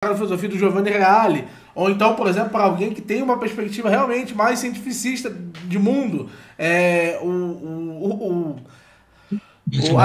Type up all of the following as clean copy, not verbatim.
da filosofia do Giovanni Reale, ou então, por exemplo, para alguém que tem uma perspectiva realmente mais cientificista de mundo, a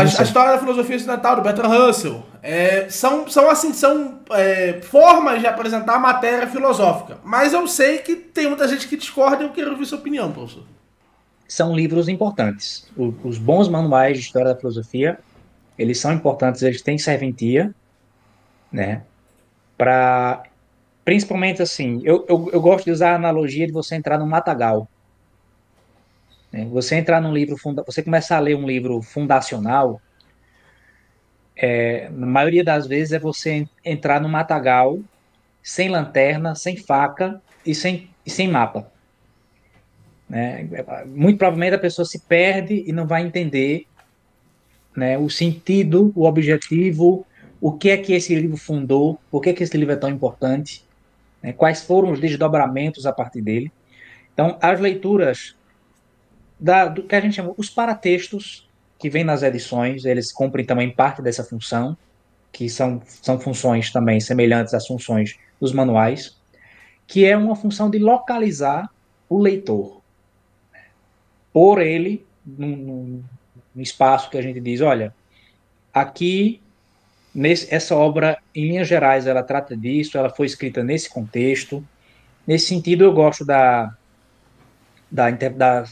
Russell. história da filosofia ocidental do Bertrand Russell. São formas de apresentar matéria filosófica. Mas eu sei que tem muita gente que discorda e eu quero ouvir sua opinião, professor. São livros importantes. Os bons manuais de história da filosofia, eles são importantes, eles têm serventia, né? Para, principalmente assim, eu gosto de usar a analogia de você entrar no matagal, né? Você entrar num livro, você começar a ler um livro fundacional, na maioria das vezes é você entrar no matagal sem lanterna, sem faca e sem mapa, né? Muito provavelmente a pessoa se perde e não vai entender, né, o sentido, o objetivo, o que é que esse livro fundou, por que é que esse livro é tão importante, né, quais foram os desdobramentos a partir dele. Então, as leituras do que a gente chama os paratextos, que vem nas edições, eles cumprem também parte dessa função, que são funções também semelhantes às funções dos manuais, que é uma função de localizar o leitor, por ele, num espaço que a gente diz, olha, aqui essa obra, em linhas gerais, ela trata disso, ela foi escrita nesse contexto. Nesse sentido, eu gosto da, da,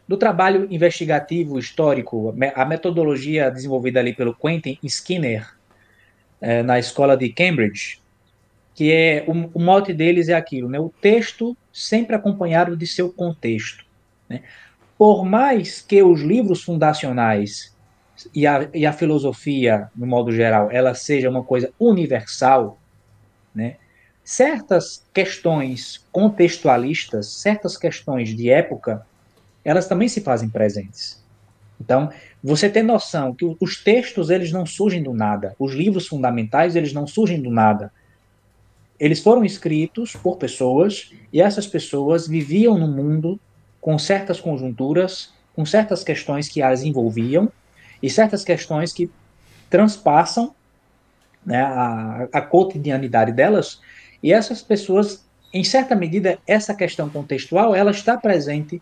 do trabalho investigativo histórico, a metodologia desenvolvida ali pelo Quentin Skinner, na escola de Cambridge, que é o mote deles é aquilo, né? O texto sempre acompanhado de seu contexto, né? Por mais que os livros fundacionais e a filosofia, no modo geral, ela seja uma coisa universal, né? Certas questões contextualistas, certas questões de época, elas também se fazem presentes. Então, você tem noção que os textos eles não surgem do nada, os livros fundamentais eles não surgem do nada. Eles foram escritos por pessoas e essas pessoas viviam no mundo com certas conjunturas, com certas questões que as envolviam e certas questões que transpassam, né, a cotidianidade delas, e essas pessoas, em certa medida, essa questão contextual, ela está presente,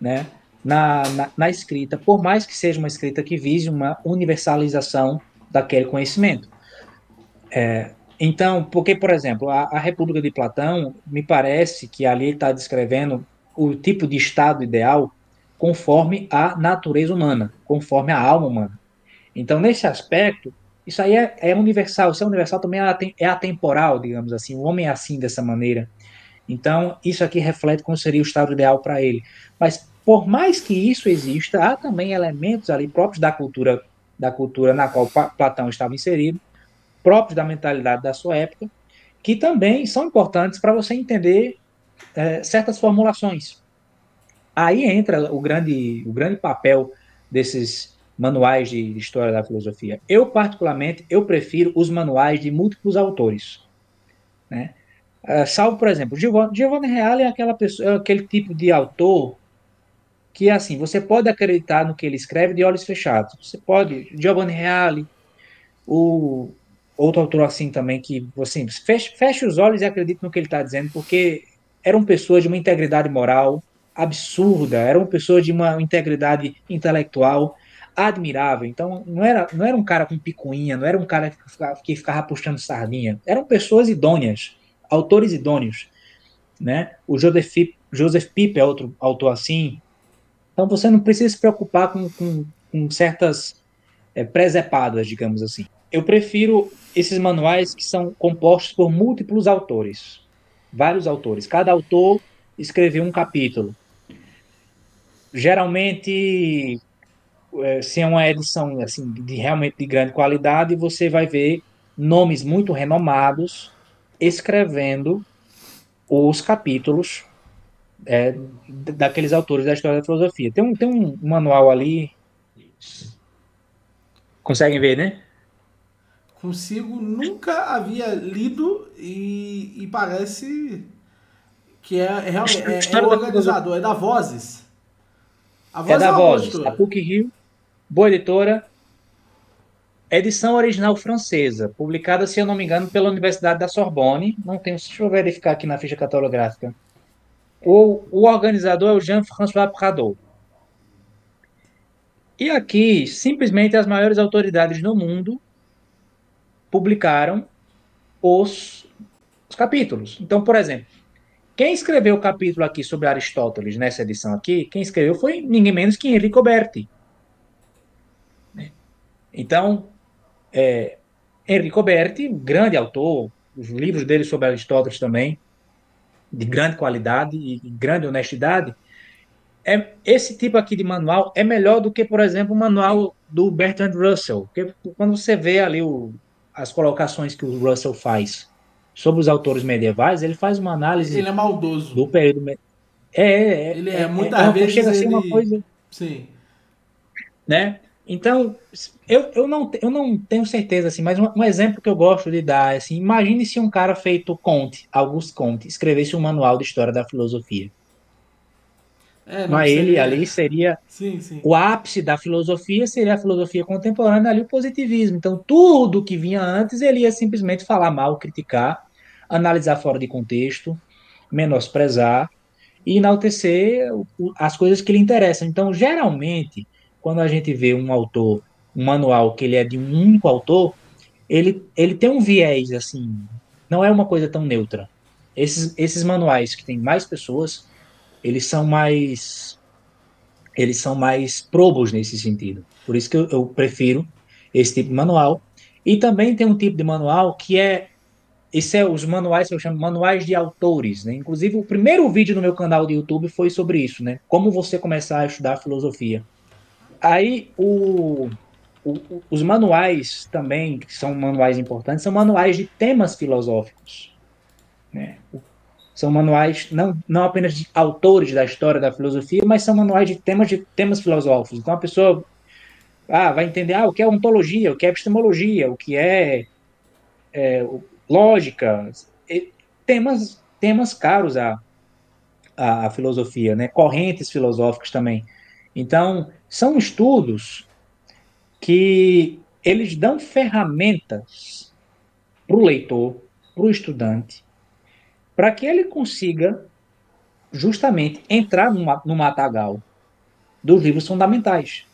né, na escrita, por mais que seja uma escrita que vise uma universalização daquele conhecimento. Então, porque, por exemplo, a República de Platão, me parece que ali está descrevendo o tipo de estado ideal conforme a natureza humana, conforme a alma humana. Então, nesse aspecto, isso aí é universal. Isso é universal também é atemporal, digamos assim. O homem é assim, dessa maneira. Então, isso aqui reflete como seria o estado ideal para ele. Mas, por mais que isso exista, há também elementos ali próprios da cultura na qual Platão estava inserido, próprios da mentalidade da sua época, que também são importantes para você entender certas formulações. Aí entra o grande papel desses manuais de história da filosofia. Eu, particularmente, eu prefiro os manuais de múltiplos autores, né? Salvo, por exemplo, Giovanni Reale é aquela pessoa, é aquele tipo de autor que, assim, você pode acreditar no que ele escreve de olhos fechados. Você pode, Giovanni Reale, o outro autor assim também, que, assim, feche os olhos e acredite no que ele está dizendo, porque eram pessoas de uma integridade moral absurda, eram pessoas de uma integridade intelectual admirável. Então, não era um cara com picuinha, não era um cara que ficava puxando sardinha. Eram pessoas idôneas, autores idôneos, né? O Joseph Pieper é outro autor assim. Então, você não precisa se preocupar com certas presepadas, digamos assim. Eu prefiro esses manuais que são compostos por múltiplos autores, vários autores. Cada autor escreveu um capítulo. Geralmente, se é uma edição assim de realmente de grande qualidade, você vai ver nomes muito renomados escrevendo os capítulos daqueles autores da história da filosofia. Tem um manual ali, conseguem ver, né? Consigo, nunca havia lido e parece que realmente é História da filosofia organizado, é da Vozes. A é Voz é da uma boa Vozes, da editora. PUC-Rio, boa editora. edição original francesa, publicada, se eu não me engano, pela Universidade da Sorbonne. Não tenho, deixa eu verificar aqui na ficha catalográfica. O organizador é o Jean-François Pradot. E aqui, simplesmente, as maiores autoridades do mundo publicaram os, os capítulos. Então, por exemplo, quem escreveu o capítulo aqui sobre Aristóteles, nessa edição aqui, quem escreveu foi ninguém menos que Enrico Berti. Então, Enrico Berti, grande autor, os livros dele sobre Aristóteles também, de grande qualidade e grande honestidade, esse tipo aqui de manual é melhor do que, por exemplo, o manual do Bertrand Russell, porque quando você vê ali as colocações que o Russell faz sobre os autores medievais, ele faz uma análise Ele é maldoso. do período. Ele é, muitas vezes Chega a ser uma ele. coisa, Sim. né? Então, eu não tenho certeza, assim, mas um exemplo que eu gosto de dar é assim, imagine se um cara feito Comte, Auguste Comte, escrevesse um manual de história da filosofia. É, não Mas ele seria. ali seria Sim, sim. o ápice da filosofia, seria a filosofia contemporânea ali, o positivismo. Então, tudo que vinha antes, ele ia simplesmente falar mal, criticar, analisar fora de contexto, menosprezar e enaltecer as coisas que lhe interessam. Então, geralmente, quando a gente vê um autor, um manual que ele é de um único autor, ele tem um viés, assim, não é uma coisa tão neutra. Esses manuais que tem mais pessoas, eles são mais eles são mais probos nesse sentido. Por isso que eu prefiro esse tipo de manual. E também tem um tipo de manual que os manuais que eu chamo manuais de autores, né? Inclusive, o primeiro vídeo no meu canal de YouTube foi sobre isso, né? Como você começar a estudar filosofia. Aí, os manuais também, que são manuais importantes, são manuais de temas filosóficos, né? São manuais não apenas de autores da história da filosofia, mas são manuais de temas filosóficos. Então, a pessoa vai entender o que é ontologia, o que é epistemologia, o que lógica, temas caros à filosofia, né? Correntes filosóficas também. Então, são estudos que eles dão ferramentas para o leitor, para o estudante, para que ele consiga justamente entrar no matagal dos livros fundamentais.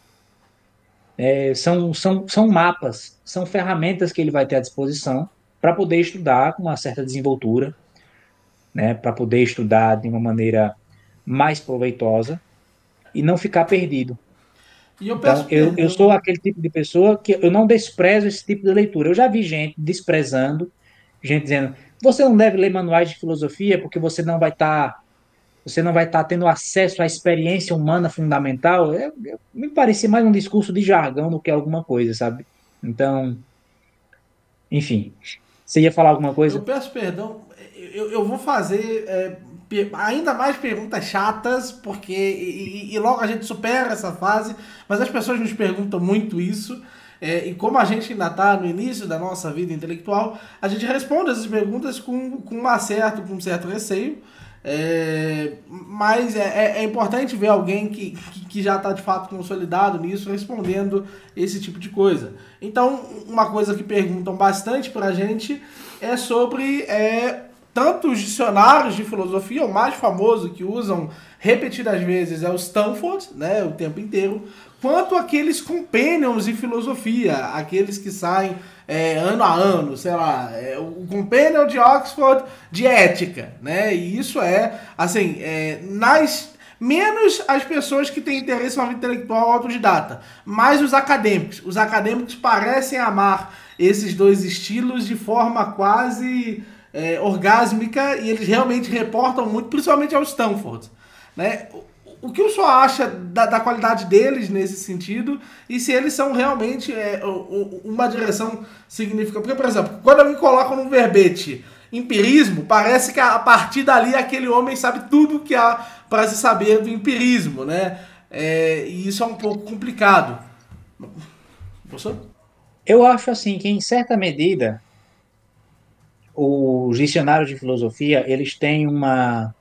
São mapas, são ferramentas que ele vai ter à disposição para poder estudar com uma certa desenvoltura, né, para poder estudar de uma maneira mais proveitosa e não ficar perdido. E eu Então, peço eu sou perdão. aquele tipo de pessoa que eu não desprezo esse tipo de leitura. Eu já vi gente desprezando, gente dizendo, você não deve ler manuais de filosofia porque você não vai estar tendo acesso à experiência humana fundamental. Me parecia mais um discurso de jargão do que alguma coisa, sabe? Então, enfim, você ia falar alguma Eu coisa? peço perdão. Eu vou fazer ainda mais perguntas chatas, porque. E logo a gente supera essa fase, mas as pessoas nos perguntam muito isso. E como a gente ainda está no início da nossa vida intelectual, a gente responde essas perguntas com um certo receio. Mas é importante ver alguém que já está de fato consolidado nisso respondendo esse tipo de coisa. Então, uma coisa que perguntam bastante para a gente é sobre tanto os dicionários de filosofia, o mais famoso que usam repetidas vezes é o Stanford, né, o tempo inteiro, quanto aqueles companions de filosofia, aqueles que saem ano a ano, sei lá, o Companion de Oxford de ética, né? E isso assim, menos as pessoas que têm interesse na vida intelectual autodidata, mais os acadêmicos. Os acadêmicos parecem amar esses dois estilos de forma quase orgásmica e eles realmente reportam muito, principalmente ao Stanford, né? O que o senhor acha da qualidade deles nesse sentido e se eles são realmente uma direção significativa? Porque, por exemplo, quando alguém coloca num verbete empirismo, parece que a partir dali aquele homem sabe tudo que há para se saber do empirismo, né? E isso é um pouco complicado. Professor? Eu acho assim que, em certa medida, os dicionários de filosofia, eles têm uma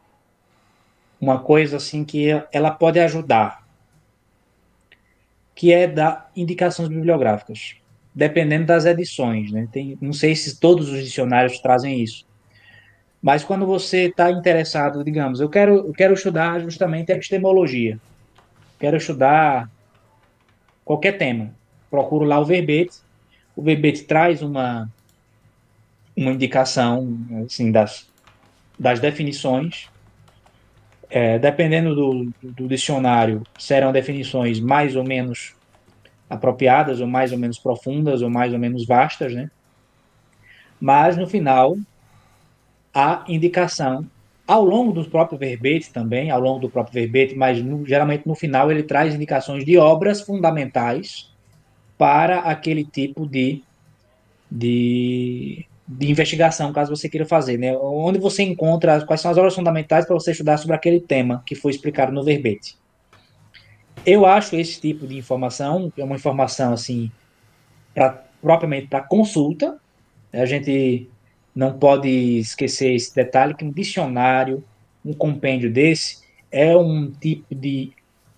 coisa assim que ela pode ajudar, que é dar indicações bibliográficas. dependendo das edições, né? Não sei se todos os dicionários trazem isso. Mas quando você está interessado, digamos, eu quero estudar justamente epistemologia, quero estudar qualquer tema, procuro lá o verbete traz uma indicação assim, das definições. Dependendo do dicionário, serão definições mais ou menos apropriadas, ou mais ou menos profundas, ou mais ou menos vastas, né? Mas, no final, a indicação, ao longo do próprio verbete também, ao longo do próprio verbete, mas geralmente no final ele traz indicações de obras fundamentais para aquele tipo de investigação, caso você queira fazer, né? Onde você encontra quais são as obras fundamentais para você estudar sobre aquele tema que foi explicado no verbete. Eu acho esse tipo de informação, é uma informação assim, propriamente para consulta. A gente não pode esquecer esse detalhe que um dicionário, um compêndio desse, é um tipo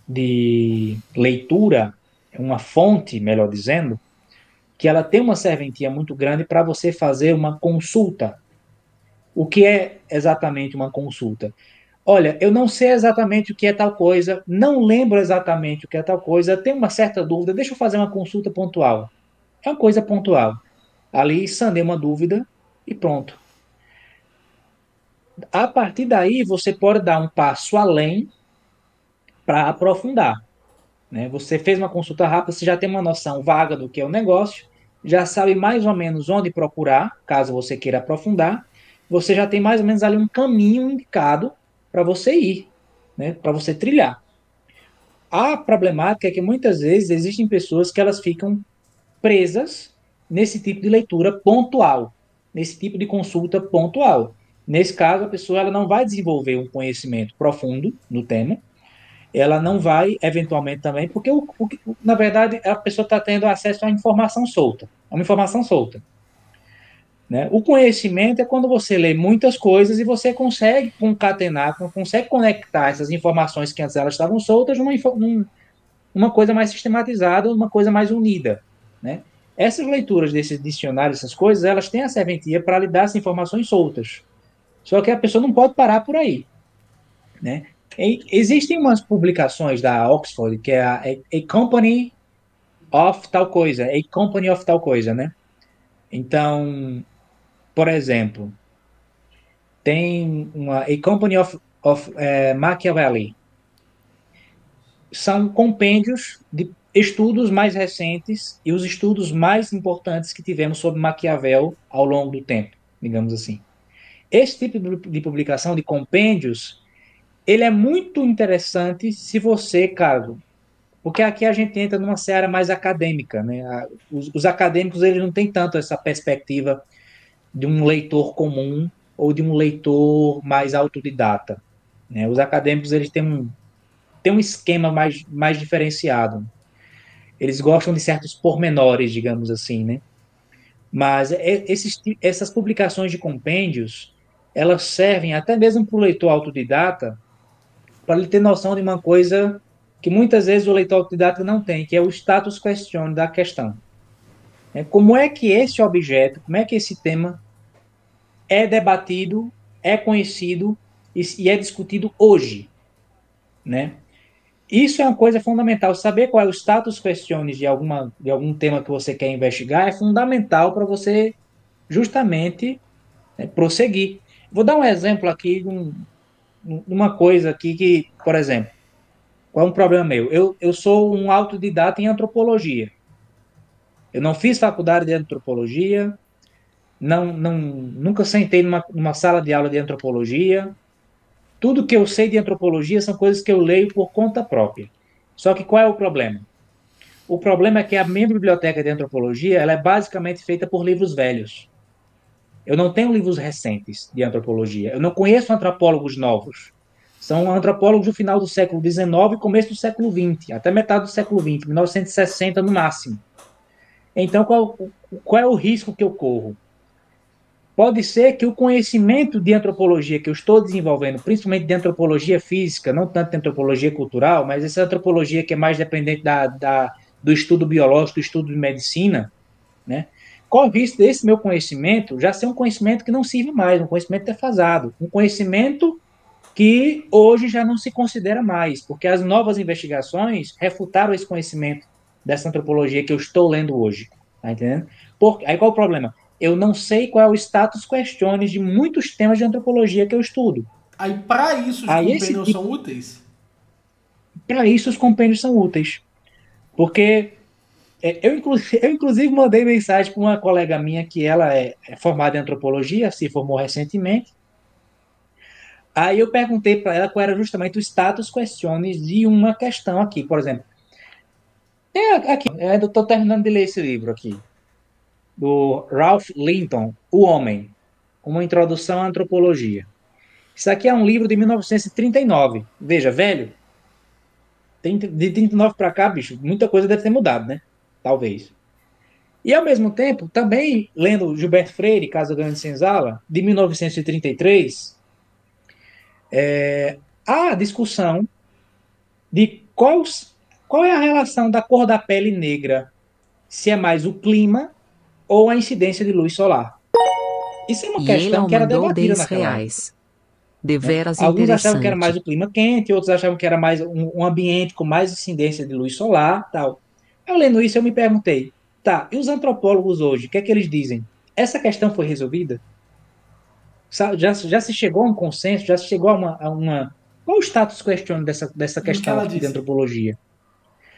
de leitura, é uma fonte, melhor dizendo, que ela tem uma serventia muito grande para você fazer uma consulta. O que é exatamente uma consulta? Olha, eu não sei exatamente o que é tal coisa, não lembro exatamente o que é tal coisa, tenho uma certa dúvida, deixa eu fazer uma consulta pontual. É uma coisa pontual. Ali sanei uma dúvida e pronto. A partir daí, você pode dar um passo além para aprofundar. Né? Você fez uma consulta rápida, você já tem uma noção vaga do que é o negócio, já sabe mais ou menos onde procurar, caso você queira aprofundar, você já tem mais ou menos ali um caminho indicado para você ir, né? Para você trilhar. A problemática é que muitas vezes existem pessoas que elas ficam presas nesse tipo de leitura pontual, nesse tipo de consulta pontual. Nesse caso, a pessoa ela não vai desenvolver um conhecimento profundo no tema, ela não vai, eventualmente também, porque, na verdade, a pessoa está tendo acesso à informação solta, a uma informação solta. Né? O conhecimento é quando você lê muitas coisas e você consegue concatenar, consegue conectar essas informações que antes elas estavam soltas numa coisa mais sistematizada, uma coisa mais unida. Né? Essas leituras desses dicionários, essas coisas, elas têm a serventia para lhe dar essas informações soltas. Só que a pessoa não pode parar por aí. Né? Existem umas publicações da Oxford, que é a Company of tal coisa, A Company of tal coisa, né? Então, por exemplo, tem uma A Company of Machiavelli. São compêndios de estudos mais recentes e os estudos mais importantes que tivemos sobre Maquiavel ao longo do tempo, digamos assim. Esse tipo de publicação de compêndios, ele é muito interessante se você, caso, porque aqui a gente entra numa seara mais acadêmica, né? Os acadêmicos eles não têm tanto essa perspectiva de um leitor comum ou de um leitor mais autodidata, né? Os acadêmicos eles têm um esquema mais diferenciado. Eles gostam de certos pormenores, digamos assim, né? Mas essas publicações de compêndios, elas servem até mesmo para o leitor autodidata, para ele ter noção de uma coisa que muitas vezes o leitor autodidata não tem, que é o status question da questão. Como é que esse objeto, como é que esse tema é debatido, é conhecido e é discutido hoje, né? Isso é uma coisa fundamental. Saber qual é o status questiones de algum tema que você quer investigar é fundamental para você justamente prosseguir. Vou dar um exemplo aqui de uma coisa aqui que, por exemplo, qual é um problema meu? Eu sou um autodidata em antropologia. Eu não fiz faculdade de antropologia, nunca sentei numa sala de aula de antropologia. Tudo que eu sei de antropologia são coisas que eu leio por conta própria. Só que qual é o problema? O problema é que a minha biblioteca de antropologia ela é basicamente feita por livros velhos. Eu não tenho livros recentes de antropologia. Eu não conheço antropólogos novos. São antropólogos do final do século XIX e começo do século XX, até metade do século XX, 1960 no máximo. Então, qual é o risco que eu corro? Pode ser que o conhecimento de antropologia que eu estou desenvolvendo, principalmente de antropologia física, não tanto de antropologia cultural, mas essa antropologia que é mais dependente do estudo biológico, do estudo de medicina, né? Qual o risco desse meu conhecimento já ser um conhecimento que não sirve mais, um conhecimento defasado, um conhecimento que hoje já não se considera mais, porque as novas investigações refutaram esse conhecimento dessa antropologia que eu estou lendo hoje, tá entendendo? Aí qual o problema? Eu não sei qual é o status questiones de muitos temas de antropologia que eu estudo. Aí, para isso, os Aí esse companions tipo, são úteis? para isso os compêndios são úteis, porque eu, inclusive, mandei mensagem para uma colega minha que ela é formada em antropologia, se formou recentemente. Aí eu perguntei para ela qual era justamente o status questiones de uma questão aqui, por exemplo. Aqui, eu ainda estou terminando de ler esse livro aqui, do Ralph Linton, O Homem, uma introdução à antropologia. Isso aqui é um livro de 1939. Veja, velho, de 39 para cá, bicho, muita coisa deve ter mudado, né? Talvez. E, ao mesmo tempo, também lendo Gilberto Freire, Casa Grande Senzala, de 1933, há a discussão de qual é a relação da cor da pele negra, se é mais o clima ou a incidência de luz solar. Isso é uma E ele questão que era mandou debatida 10 naquela época, reais. né? Deveras Alguns achavam que era interessante. mais o clima quente, outros achavam que era mais um ambiente com mais incidência de luz solar, tal. Eu lendo isso, eu me perguntei, tá, e os antropólogos hoje, o que é que eles dizem? Essa questão foi resolvida? Já se chegou a um consenso? Já se chegou a uma. Qual o status question dessa E o que questão ela aqui de disse? antropologia?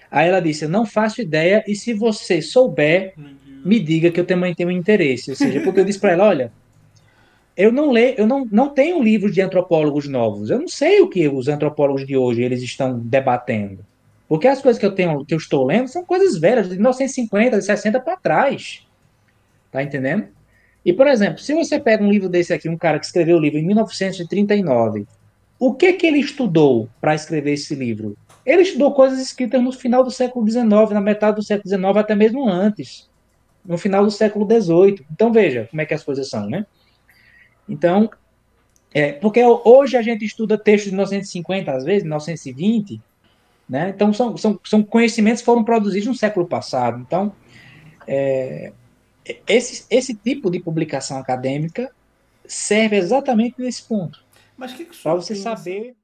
Aí ela disse: eu não faço ideia, e se você souber, me diga que eu também tenho interesse. Ou seja, porque eu disse para ela: olha, eu não tenho livros de antropólogos novos. Eu não sei o que os antropólogos de hoje eles estão debatendo. Porque as coisas que eu estou lendo são coisas velhas, de 1950, de 60 para trás. Tá entendendo? E, por exemplo, se você pega um livro desse aqui, um cara que escreveu o livro em 1939, o que que ele estudou para escrever esse livro? Ele estudou coisas escritas no final do século XIX, na metade do século XIX, até mesmo antes, no final do século XVIII. Então, veja como é que as coisas são, né? Então, porque hoje a gente estuda textos de 1950, às vezes, 1920, né? Então, são conhecimentos que foram produzidos no século passado. Então, esse tipo de publicação acadêmica serve exatamente nesse ponto, Mas o que, que o para senhor você pensa? saber